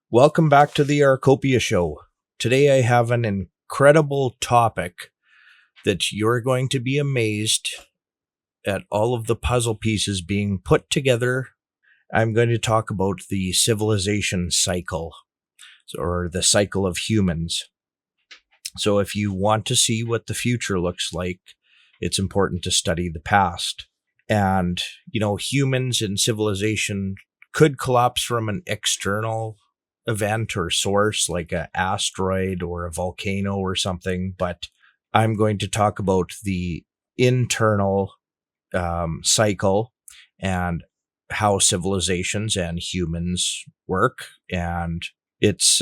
Welcome back to the Arcopia Show. Today I have an incredible topic that you're going to be amazed at all of the puzzle pieces being put together. I'm going to talk about the civilization cycle, or the cycle of humans. So if you want to see what the future looks like, it's important to study the past. And, humans and civilization could collapse from an external event or source like an asteroid or a volcano or something, but I'm going to talk about the internal cycle and how civilizations and humans work. And it's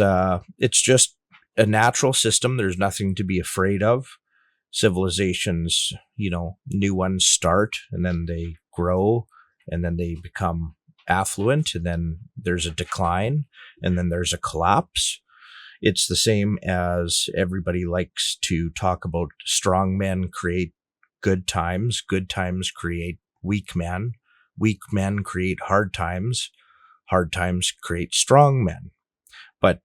just a natural system. There's nothing to be afraid of. Civilizations, new ones start and then they grow and then they become affluent, and then there's a decline, and then there's a collapse. It's the same as everybody likes to talk about. Strong men create good times create weak men create hard times create strong men. But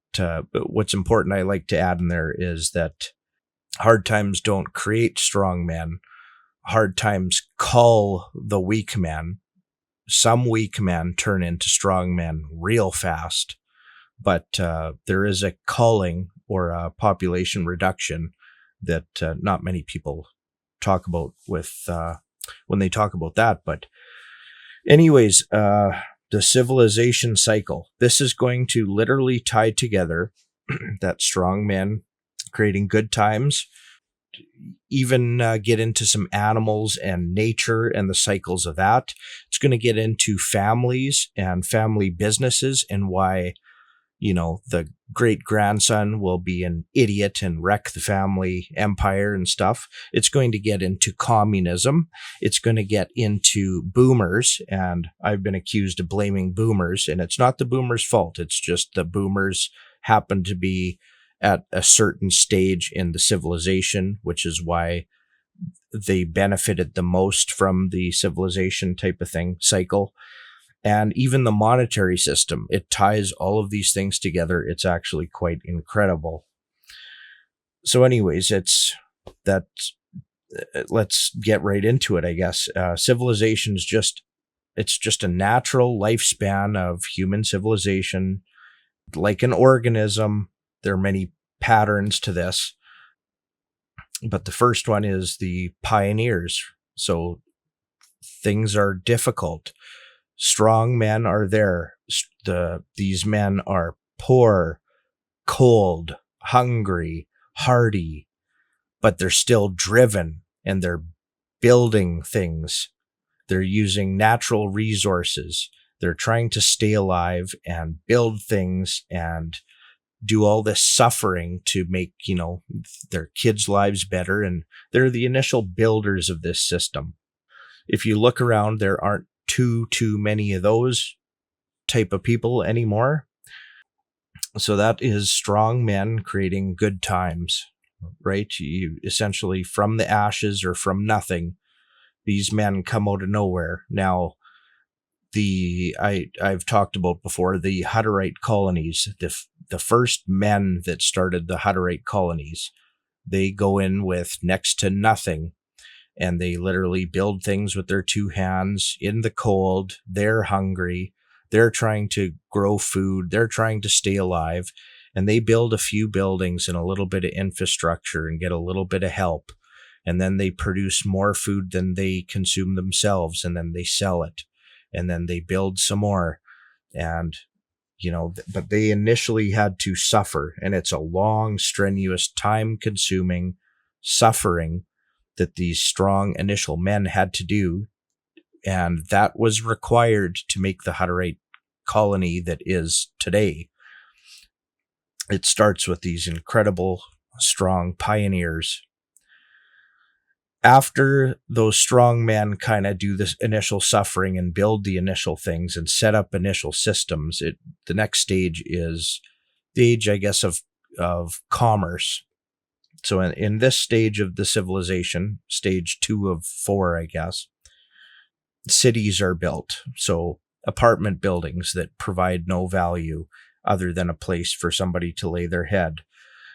what's important, I like to add in there, is that hard times don't create strong men. Hard times cull the weak men. Some weak men turn into strong men real fast, but there is a culling or a population reduction that not many people talk about when they talk about that. But anyways, the civilization cycle. This is going to literally tie together that strong men creating good times, even get into some animals and nature and the cycles of that. It's going to get into families and family businesses and why, the great grandson will be an idiot and wreck the family empire and stuff. It's going to get into communism. It's going to get into boomers. And I've been accused of blaming boomers, and it's not the boomers' fault. It's just the boomers happen to be at a certain stage in the civilization, which is why they benefited the most from the civilization type of thing cycle. And even the monetary system, it ties all of these things together. It's actually quite incredible. So anyways, let's get right into it, I guess. Civilization's it's just a natural lifespan of human civilization. Like an organism, there are many patterns to this, but the first one is the pioneers. So things are difficult. Strong men are there. These men are poor, cold, hungry, hardy, but they're still driven and they're building things. They're using natural resources. They're trying to stay alive and build things and do all this suffering to make, their kids' lives better. And they're the initial builders of this system. If you look around, there aren't too many of those type of people anymore. So that is strong men creating good times, right? You essentially, from the ashes or from nothing, these men come out of nowhere. Now, I've talked about before, the Hutterite colonies, the first men that started the Hutterite colonies, they go in with next to nothing, and they literally build things with their two hands in the cold. They're hungry. They're trying to grow food. They're trying to stay alive, and they build a few buildings and a little bit of infrastructure and get a little bit of help. And then they produce more food than they consume themselves, and then they sell it. And then they build some more. And, but they initially had to suffer. And it's a long, strenuous, time-consuming suffering that these strong initial men had to do. And that was required to make the Hutterite colony that is today. It starts with these incredible, strong pioneers. After those strong men kind of do this initial suffering and build the initial things and set up initial systems, the next stage is the age, I guess, of commerce. So in this stage of the civilization, stage 2 of 4, I guess, cities are built. So apartment buildings that provide no value, other than a place for somebody to lay their head.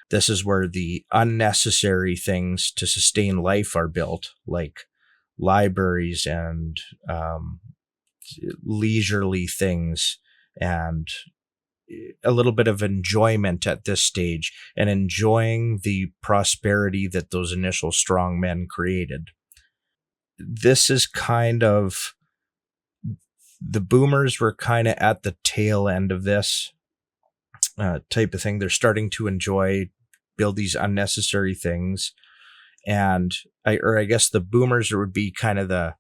This is where the unnecessary things to sustain life are built, like libraries and leisurely things, and a little bit of enjoyment at this stage, and enjoying the prosperity that those initial strong men created. This is kind of, the boomers were kind of at the tail end of this type of thing. They're starting to build these unnecessary things. And I guess the boomers would be kind of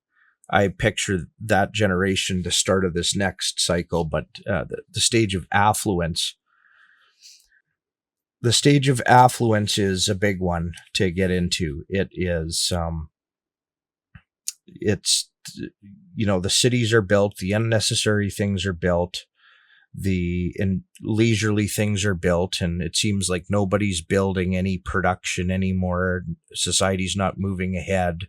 I picture that generation, the start of this next cycle, but the stage of affluence. The stage of affluence is a big one to get into. It is, it's, the cities are built, the unnecessary things are built, the leisurely things are built, and it seems like nobody's building any production anymore. Society's not moving ahead.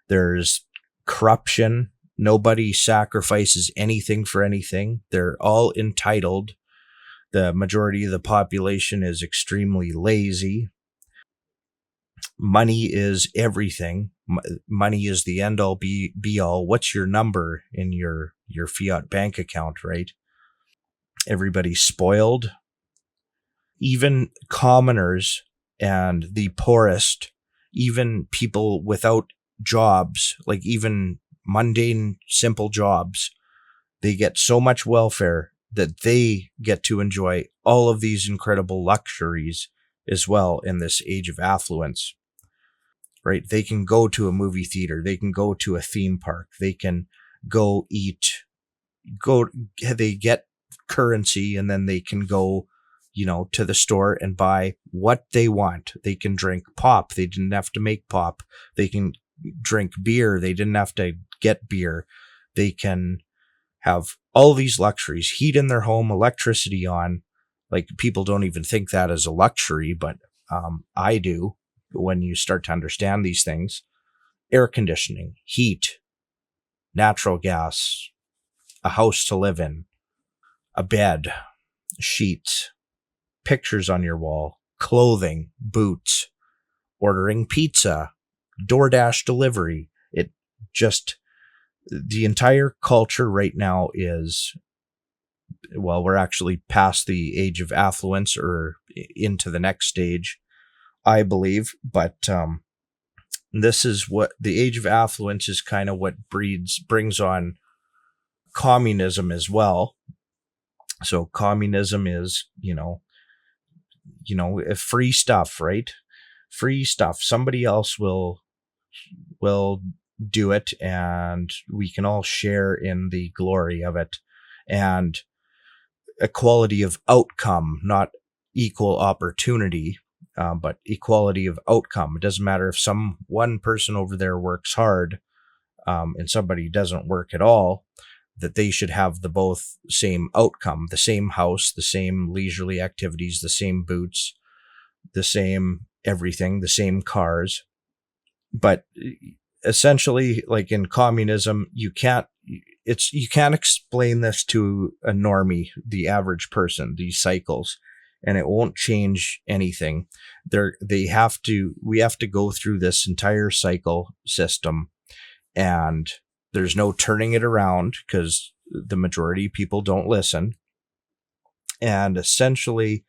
There's corruption. Nobody sacrifices anything for anything. They're all entitled. The majority of the population is extremely lazy. Money is everything. Money is the end all be all. What's your number in your fiat bank account, right? Everybody's spoiled. Even commoners and the poorest, even people without jobs, like even mundane, simple jobs, they get so much welfare that they get to enjoy all of these incredible luxuries as well in this age of affluence, right? They can go to a movie theater. They can go to a theme park. They can go eat, they get currency, and then they can go, to the store and buy what they want. They can drink pop. They didn't have to make pop. They can drink beer. They didn't have to get beer. They can have all these luxuries, heat in their home, electricity on. Like, people don't even think that is a luxury, but I do when you start to understand these things. Air conditioning, heat, natural gas, a house to live in, a bed, sheets, pictures on your wall, clothing, boots, ordering pizza, DoorDash delivery. It just, the entire culture right now is, well, we're actually past the age of affluence or into the next stage, I believe. But this is what the age of affluence is, kind of what brings on communism as well. So communism is, free stuff, right? Free stuff. Somebody else will do it, and we can all share in the glory of it. And equality of outcome, not equal opportunity, but equality of outcome. It doesn't matter if one person over there works hard and somebody doesn't work at all, that they should have the both same outcome, the same house, the same leisurely activities, the same boots, the same everything, the same cars. But essentially, like in communism, you can't explain this to a normie, the average person, these cycles, and it won't change anything. We have to go through this entire cycle system, and there's no turning it around because the majority of people don't listen. And essentially,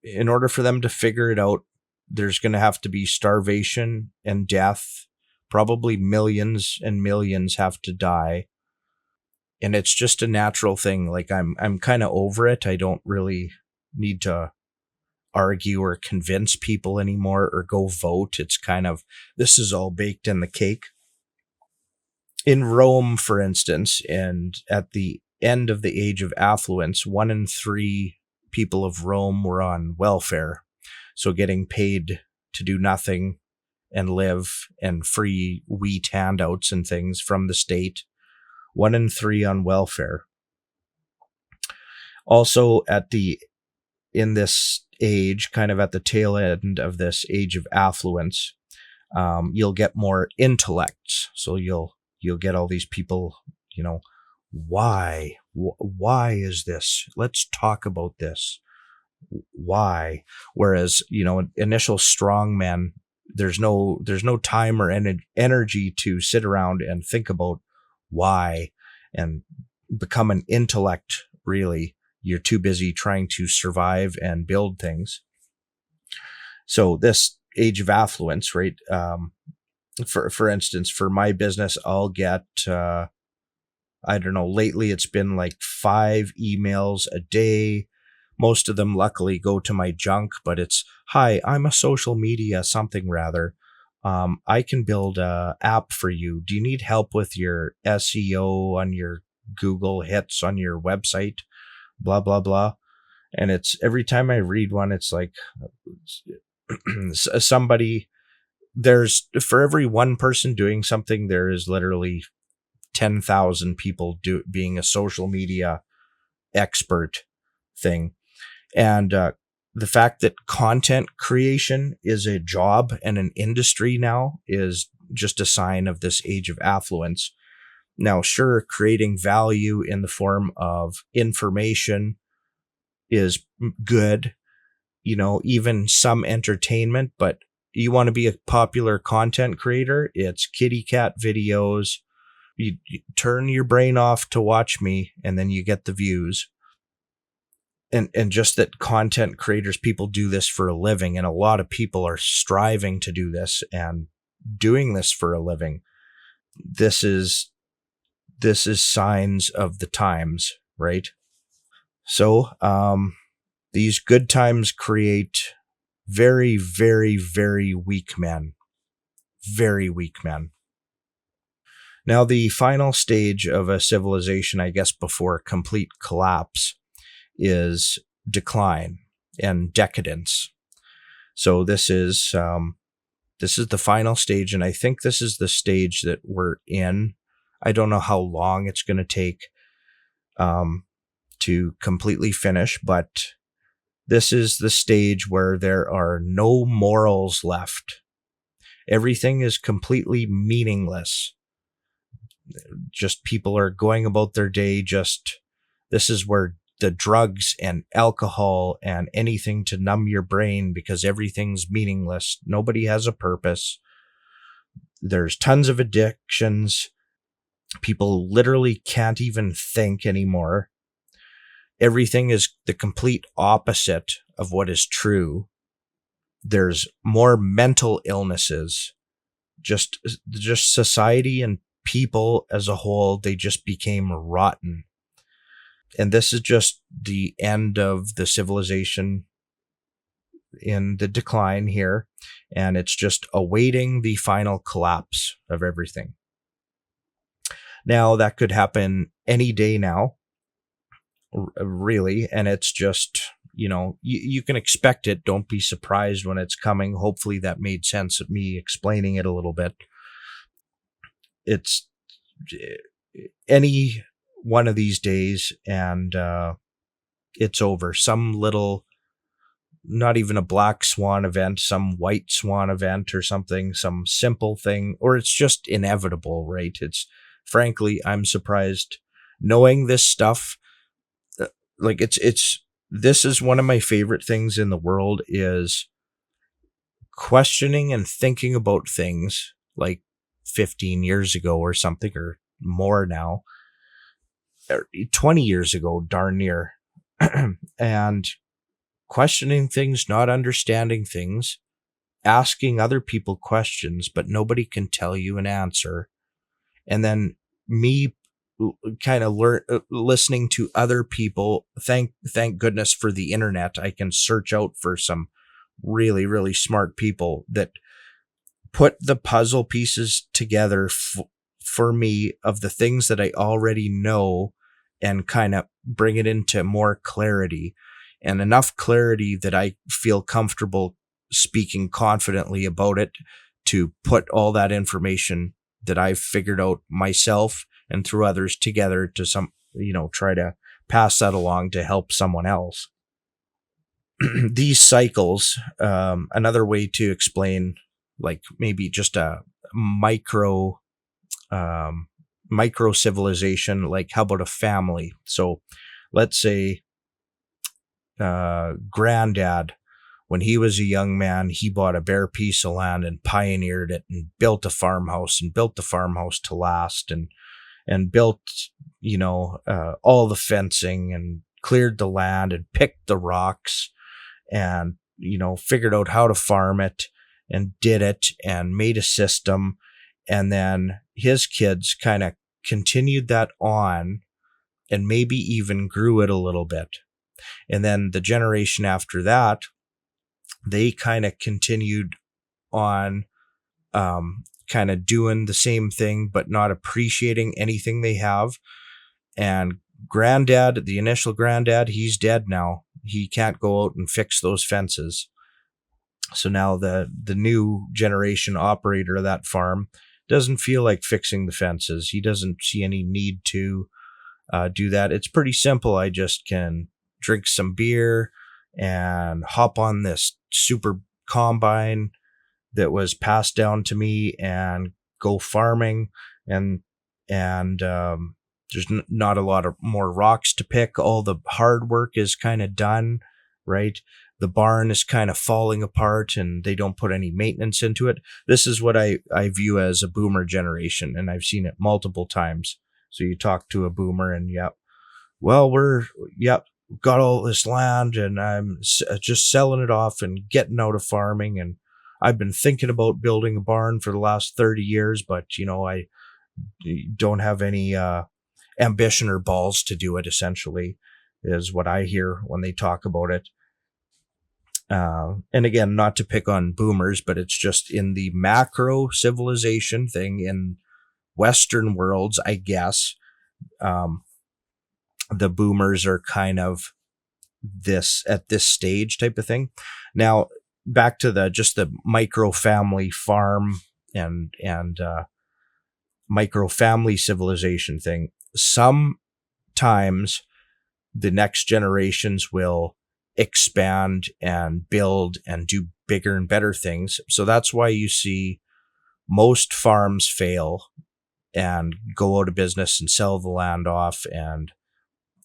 in order for them to figure it out, there's going to have to be starvation and death. Probably millions and millions have to die. And it's just a natural thing. Like, I'm kind of over it. I don't really need to argue or convince people anymore or go vote. It's kind of, this is all baked in the cake. In Rome, for instance, and at the end of the age of affluence, 1 in 3 people of Rome were on welfare. So getting paid to do nothing and live, and free wheat handouts and things from the state. 1 in 3 on welfare. Also, in this age, kind of at the tail end of this age of affluence, you'll get more intellects. So you'll get all these people, why Why is this? Let's talk about this. Why? Whereas, initial strongmen, there's no time or energy to sit around and think about why and become an intellect. Really, you're too busy trying to survive and build things. So this age of affluence, right? For instance, for my business, I'll get I don't know, lately it's been like 5 emails a day. Most of them luckily go to my junk, but it's, hi, I'm a social media something rather. I can build a app for you. Do you need help with your SEO on your Google hits on your website? Blah, blah, blah. And it's every time I read one, it's like somebody, there's for every one person doing something, there is literally 10,000 people being a social media expert thing. And the fact that content creation is a job and an industry now is just a sign of this age of affluence. Now, sure, creating value in the form of information is good, even some entertainment, but you want to be a popular content creator, it's kitty cat videos. You turn your brain off to watch me, and then you get the views. And just that content creators, people do this for a living, and a lot of people are striving to do this and doing this for a living. This is signs of the times, right? So these good times create very, very, very weak men. Very weak men. Now, the final stage of a civilization, I guess, before complete collapse is decline and decadence. So this is the final stage, and I think this is the stage that we're in. I don't know how long it's going to take to completely finish, but this is the stage where there are no morals left. Everything is completely meaningless. Just people are going about their day. This is where the drugs and alcohol and anything to numb your brain, because everything's meaningless. Nobody has a purpose. There's tons of addictions. People literally can't even think anymore. Everything is the complete opposite of what is true. There's more mental illnesses. Just society and people as a whole, they just became rotten. And this is just the end of the civilization in the decline here. And it's just awaiting the final collapse of everything. Now, that could happen any day now, really. And it's just, you can expect it. Don't be surprised when it's coming. Hopefully that made sense of me explaining it a little bit. It's any one of these days, and it's over. Some little, not even a black swan event, some white swan event or something, some simple thing, or it's just inevitable, right? It's, frankly, I'm surprised knowing this stuff. Like this is one of my favorite things in the world, is questioning and thinking about things like 15 years ago or something, or more now, 20 years ago, darn near. And questioning things, not understanding things, asking other people questions, but nobody can tell you an answer. And then me kind of listening to other people. Thank goodness for the internet. I can search out for some really, really smart people that put the puzzle pieces together for me of the things that I already know, and kind of bring it into more clarity, and enough clarity that I feel comfortable speaking confidently about it, to put all that information that I've figured out myself and through others together to try to pass that along to help someone else. These cycles, another way to explain, like maybe just a micro micro civilization, like how about a family? So let's say granddad, when he was a young man, he bought a bare piece of land and pioneered it and built a farmhouse and built the farmhouse to last, and built, all the fencing and cleared the land and picked the rocks and, figured out how to farm it and did it and made a system. And then his kids kind of continued that on and maybe even grew it a little bit. And then the generation after that, they kind of continued on, kind of doing the same thing, but not appreciating anything they have. And granddad, the initial granddad, he's dead now. He can't go out and fix those fences. So now the new generation operator of that farm doesn't feel like fixing the fences. He doesn't see any need to do that. It's pretty simple. I just can drink some beer and hop on this super combine that was passed down to me and go farming, and there's not a lot of more rocks to pick. All the hard work is kind of done, right? The barn is kind of falling apart and they don't put any maintenance into it. This is what I view as a boomer generation, and I've seen it multiple times. So you talk to a boomer and, got all this land and I'm just selling it off and getting out of farming. And I've been thinking about building a barn for the last 30 years, but, I don't have any ambition or balls to do it, essentially, is what I hear when they talk about it. And again, not to pick on boomers, but it's just in the macro civilization thing in Western worlds, I guess. The boomers are kind of at this stage type of thing. Now, back to the micro family farm and micro family civilization thing. Sometimes the next generations will expand and build and do bigger and better things. So that's why you see most farms fail and go out of business and sell the land off and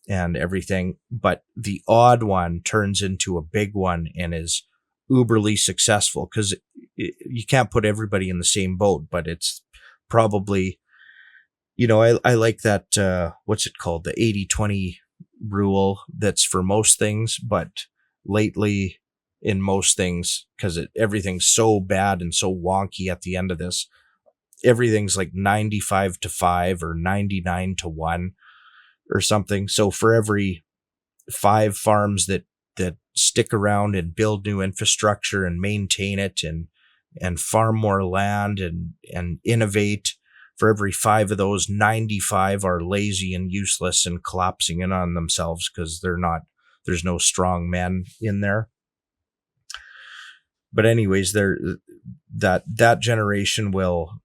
everything. But the odd one turns into a big one and is uberly successful, because you can't put everybody in the same boat, but it's probably, I like that, what's it called? The 80-20 rule that's for most things, but lately in most things, because everything's so bad and so wonky at the end of this, everything's like 95-5 or 99-1 or something. So for every 5 farms that stick around and build new infrastructure and maintain it and farm more land and innovate, for every 5 of those, 95 are lazy and useless and collapsing in on themselves because there's no strong men in there. But anyways, that generation will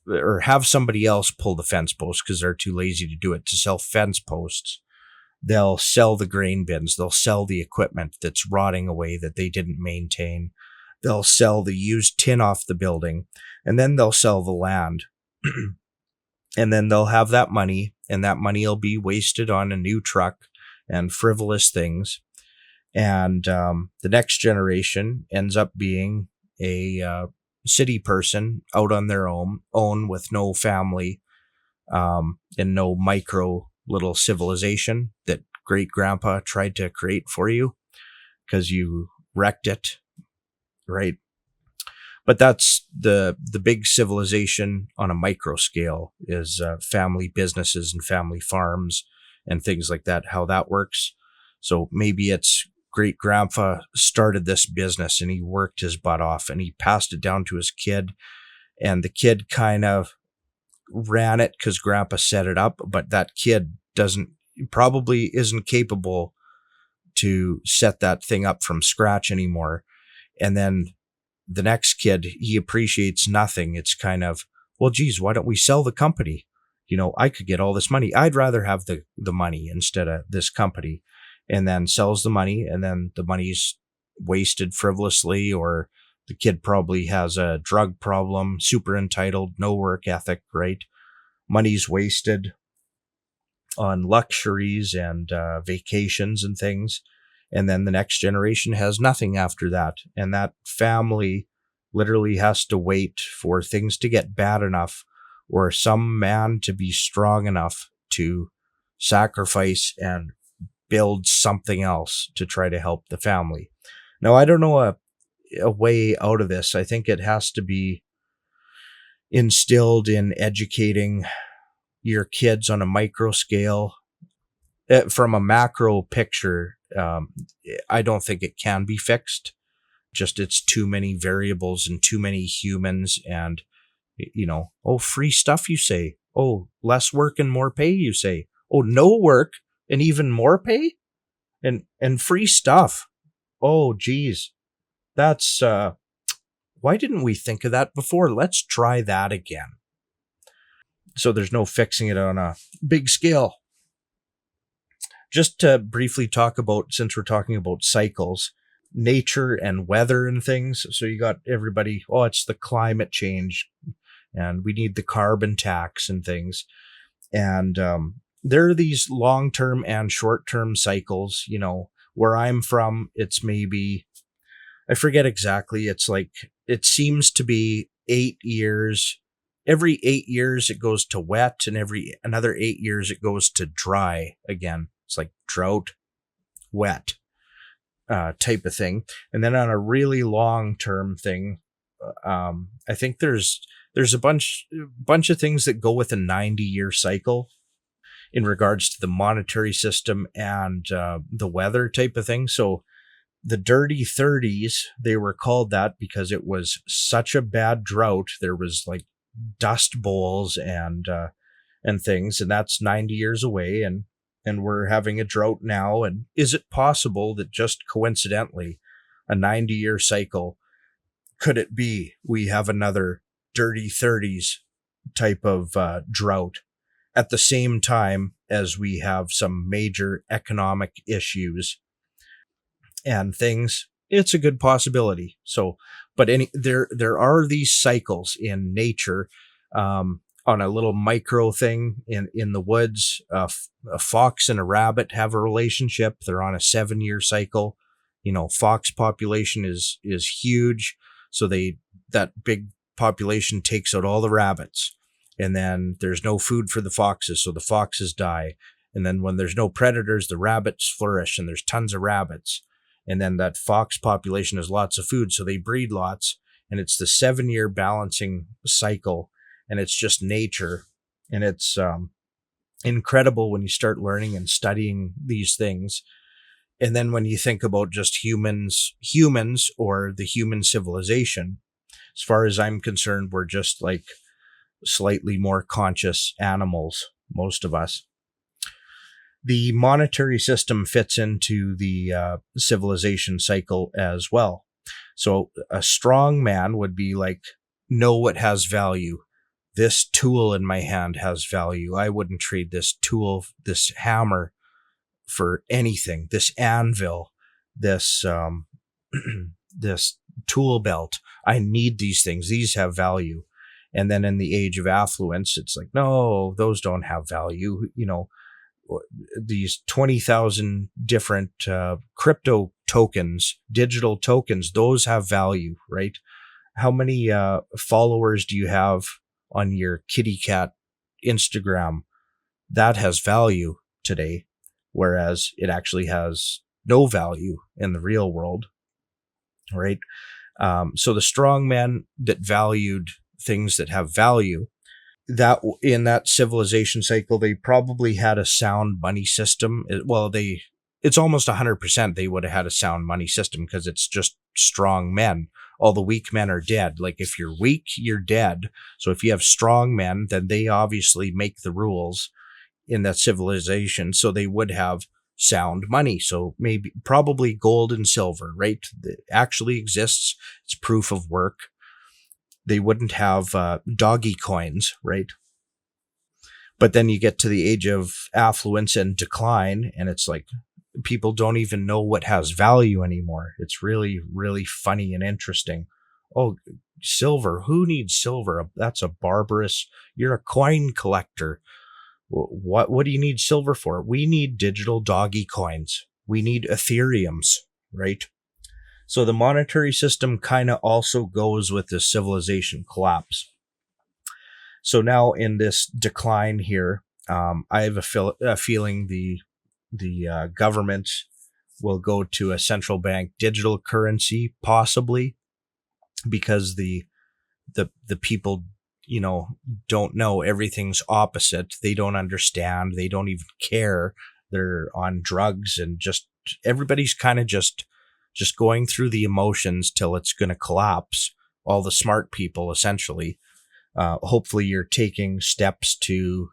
or have somebody else pull the fence posts because they're too lazy to do it, to sell fence posts. They'll sell the grain bins. They'll sell the equipment that's rotting away that they didn't maintain. They'll sell the used tin off the building, and then they'll sell the land. And then they'll have that money, and that money will be wasted on a new truck and frivolous things. And the next generation ends up being a city person out on their own with no family, and no micro little civilization that great grandpa tried to create for you because you wrecked it, right? But that's the big civilization on a micro scale is family businesses and family farms and things like that, how that works. So maybe it's great grandpa started this business and he worked his butt off and he passed it down to his kid, and the kid kind of ran it because grandpa set it up, but that kid probably isn't capable to set that thing up from scratch anymore. And then the next kid, he appreciates nothing. It's kind of, well, geez, why don't we sell the company? I could get all this money. I'd rather have the money instead of this company. And then sells the money, and then the money's wasted frivolously or The kid probably has a drug problem, super entitled, no work ethic, right? Money's wasted on luxuries and vacations and things. And then the next generation has nothing after that. And that family literally has to wait for things to get bad enough or some man to be strong enough to sacrifice and build something else to try to help the family. Now, I don't know a way out of this. I think it has to be instilled in educating your kids on a micro scale. From a macro picture, I don't think it can be fixed. Just it's too many variables and too many humans and, oh, free stuff, you say. Oh, less work and more pay, you say. Oh, no work and even more pay and free stuff. Oh, geez. That's, why didn't we think of that before? Let's try that again. So there's no fixing it on a big scale. Just to briefly talk about, since we're talking about cycles, nature and weather and things. So you got everybody, oh, it's the climate change and we need the carbon tax and things. And there are these long-term and short-term cycles. Where I'm from, it's maybe, I forget exactly. It's like, it seems to be 8 years. Every 8 years it goes to wet, and every another 8 years it goes to dry again. It's like drought, wet type of thing. And then on a really long term thing, I think there's a bunch of things that go with a 90-year cycle in regards to the monetary system and the weather type of thing. So the dirty 30s, they were called that because it was such a bad drought. There was like dust bowls and things, and that's 90 years away. And we're having a drought now. And is it possible that just coincidentally, a 90-year cycle, could it be we have another dirty 30s type of drought at the same time as we have some major economic issues and things? It's a good possibility. So, but there are these cycles in nature. On a little micro thing in the woods, a fox and a rabbit have a relationship. They're on a 7-year cycle. Fox population is huge. So that big population takes out all the rabbits, and then there's no food for the foxes. So the foxes die. And then when there's no predators, the rabbits flourish and there's tons of rabbits. And then that fox population has lots of food. So they breed lots, and it's the 7-year balancing cycle. And it's just nature. And it's incredible when you start learning and studying these things. And then when you think about just humans or the human civilization, as far as I'm concerned, we're just like slightly more conscious animals, most of us. The monetary system fits into the civilization cycle as well. So a strong man would be like, know what has value. This tool in my hand has value. I wouldn't trade this tool, this hammer, for anything. This anvil, this this tool belt. I need these things. These have value. And then in the age of affluence, it's like, no, those don't have value. These 20,000 different crypto tokens, digital tokens, those have value, right? How many followers do you have on your kitty cat Instagram? That has value today, whereas it actually has no value in the real world, right? So the strong men that valued things that have value, that in that civilization cycle, they probably had a sound money system. It's almost 100% they would have had a sound money system because it's just strong men. All the weak men are dead. Like if you're weak, you're dead. So if you have strong men, then they obviously make the rules in that civilization. So they would have sound money. So probably gold and silver, right? That actually exists. It's proof of work. They wouldn't have doggy coins, right? But then you get to the age of affluence and decline, and it's like people don't even know what has value anymore. It's really, really funny and interesting. Oh, silver. Who needs silver? That's a barbarous. You're a coin collector. What do you need silver for? We need digital doggy coins. We need Ethereums, right? So the monetary system kind of also goes with the civilization collapse. So now in this decline here, I have a feeling the government will go to a central bank digital currency, possibly, because the people, don't know. Everything's opposite. They don't understand. They don't even care. They're on drugs, and just everybody's kind of just going through the emotions till it's going to collapse. All the smart people, essentially. Hopefully you're taking steps to,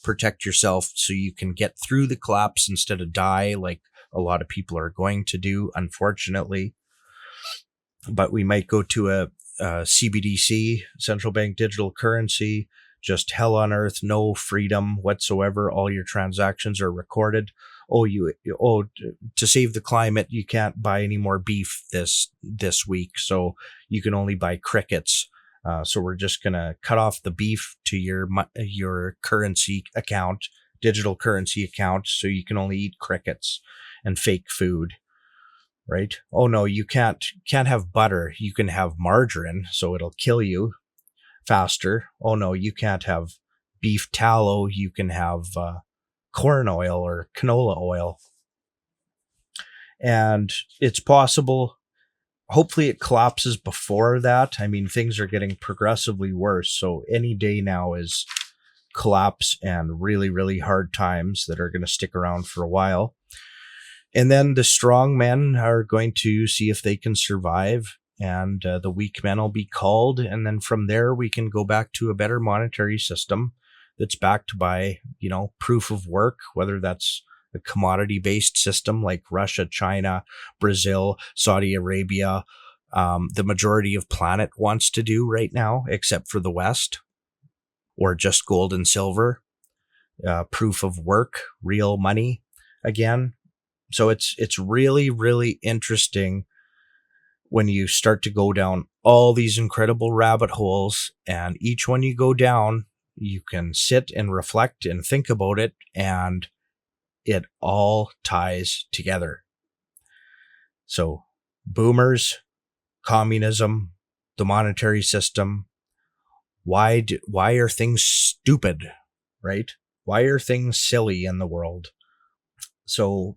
protect yourself so you can get through the collapse instead of die, like a lot of people are going to do, unfortunately. But we might go to a CBDC, central bank digital currency, just hell on earth, no freedom whatsoever. All your transactions are recorded. To save the climate, you can't buy any more beef this week, so you can only buy crickets. So we're just gonna cut off the beef to your currency account, digital currency account, so you can only eat crickets and fake food. Right? Oh no, you can't have butter. You can have margarine, so it'll kill you faster. Oh no, you can't have beef tallow. You can have corn oil or canola oil. And it's possible, hopefully it collapses before that. I mean, things are getting progressively worse. So any day now is collapse and really, really hard times that are going to stick around for a while. And then the strong men are going to see if they can survive, and the weak men will be culled. And then from there, we can go back to a better monetary system that's backed by, proof of work, whether that's a commodity-based system like Russia, China, Brazil, Saudi Arabia, the majority of planet wants to do right now, except for the West, or just gold and silver, proof of work, real money again. So it's really, really interesting when you start to go down all these incredible rabbit holes, and each one you go down, you can sit and reflect and think about it, and it all ties together. So boomers, communism, the monetary system, why are things stupid, right? Why are things silly in the world? So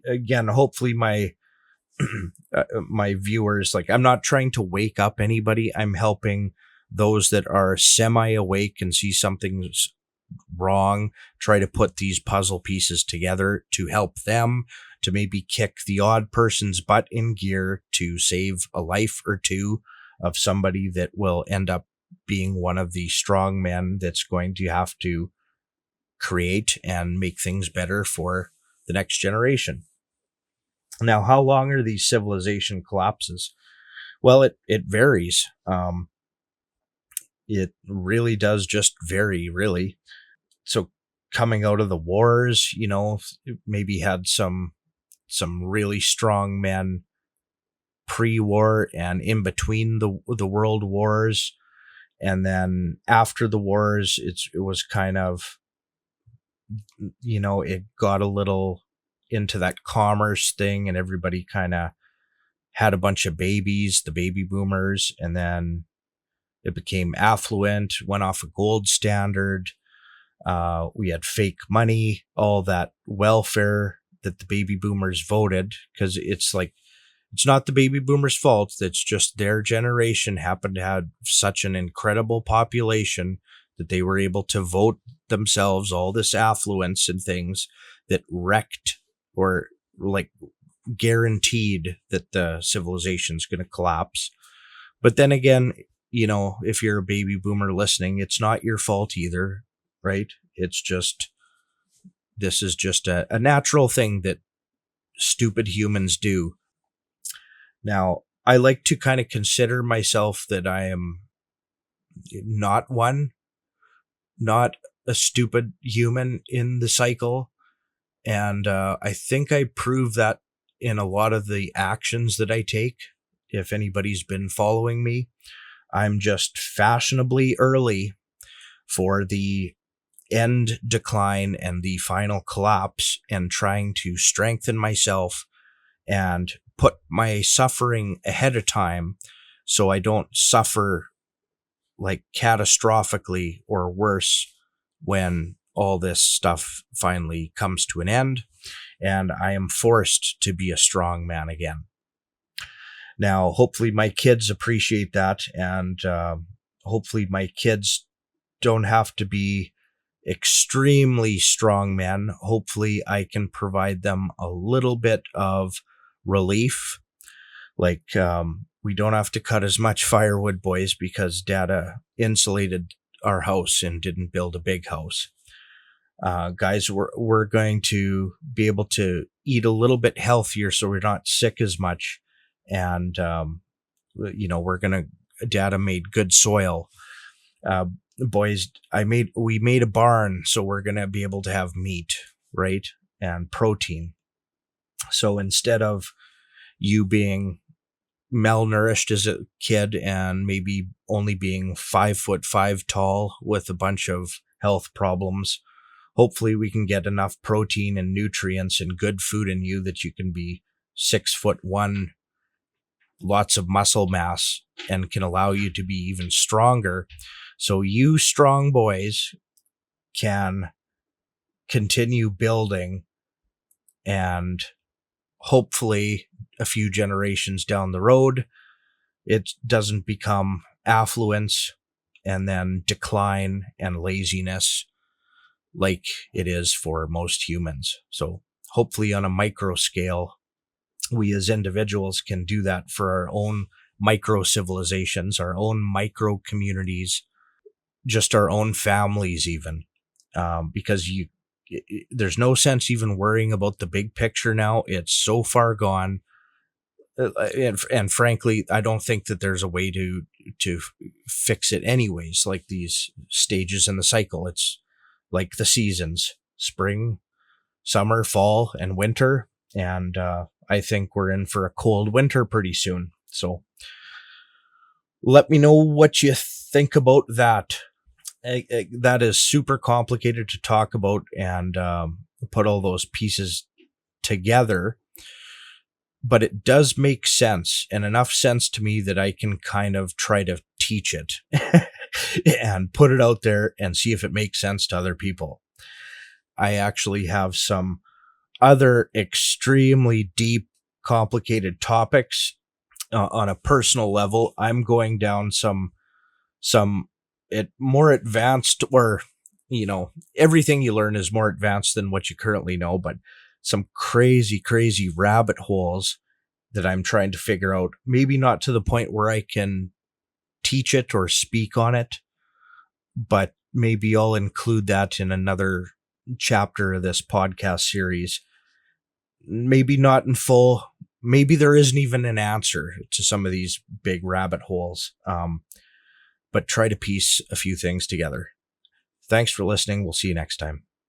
again, hopefully my my viewers, like, I'm not trying to wake up anybody. I'm helping those that are semi awake and see something's wrong, try to put these puzzle pieces together to help them, to maybe kick the odd person's butt in gear to save a life or two of somebody that will end up being one of the strong men that's going to have to create and make things better for the next generation. Now, how long are these civilization collapses? Well, it varies. It really does just vary, really. So coming out of the wars, maybe had some really strong men pre-war and in between the world wars. And then after the wars, it was kind of, it got a little into that commerce thing, and everybody kind of had a bunch of babies, the baby boomers, and then it became affluent, went off a gold standard. We had fake money, all that welfare that the baby boomers voted, because it's not the baby boomers' fault. It's just their generation happened to have such an incredible population that they were able to vote themselves all this affluence and things that wrecked, or guaranteed, that the civilization's going to collapse. But then again, if you're a baby boomer listening, it's not your fault either, right? It's just, this is just a natural thing that stupid humans do. Now, I like to kind of consider myself that I am not a stupid human in the cycle. And I think I prove that in a lot of the actions that I take. if anybody's been following me, I'm just fashionably early for the end decline and the final collapse, and trying to strengthen myself and put my suffering ahead of time so I don't suffer like catastrophically or worse when all this stuff finally comes to an end and I am forced to be a strong man again. Now, hopefully my kids appreciate that, and hopefully my kids don't have to be extremely strong men. Hopefully I can provide them a little bit of relief. Like, we don't have to cut as much firewood, boys, because Dada insulated our house and didn't build a big house. Guys, we're going to be able to eat a little bit healthier so we're not sick as much. And, Dada made good soil. Boys, we made a barn, so we're going to be able to have meat, right? And protein. So instead of you being malnourished as a kid and maybe only being 5'5" tall with a bunch of health problems, hopefully we can get enough protein and nutrients and good food in you that you can be 6'1", lots of muscle mass, and can allow you to be even stronger. So you strong boys can continue building, and hopefully a few generations down the road, it doesn't become affluence and then decline and laziness like it is for most humans. So hopefully on a micro scale, we as individuals can do that for our own micro civilizations, our own micro communities, just our own families even, because there's no sense even worrying about the big picture now. It's so far gone. And frankly, I don't think that there's a way to fix it anyways. Like these stages in the cycle, it's like the seasons: spring, summer, fall, and winter. And I think we're in for a cold winter pretty soon. So let me know what you think about that. That is super complicated to talk about and put all those pieces together. But it does make sense, and enough sense to me that I can kind of try to teach it and put it out there and see if it makes sense to other people. I actually have some other extremely deep, complicated topics on a personal level. I'm going down some more advanced, or everything you learn is more advanced than what you currently know, but some crazy rabbit holes that I'm trying to figure out. Maybe not to the point where I can teach it or speak on it, but maybe I'll include that in another chapter of this podcast series. Maybe not in full. Maybe there isn't even an answer to some of these big rabbit holes, but try to piece a few things together. Thanks for listening. We'll see you next time.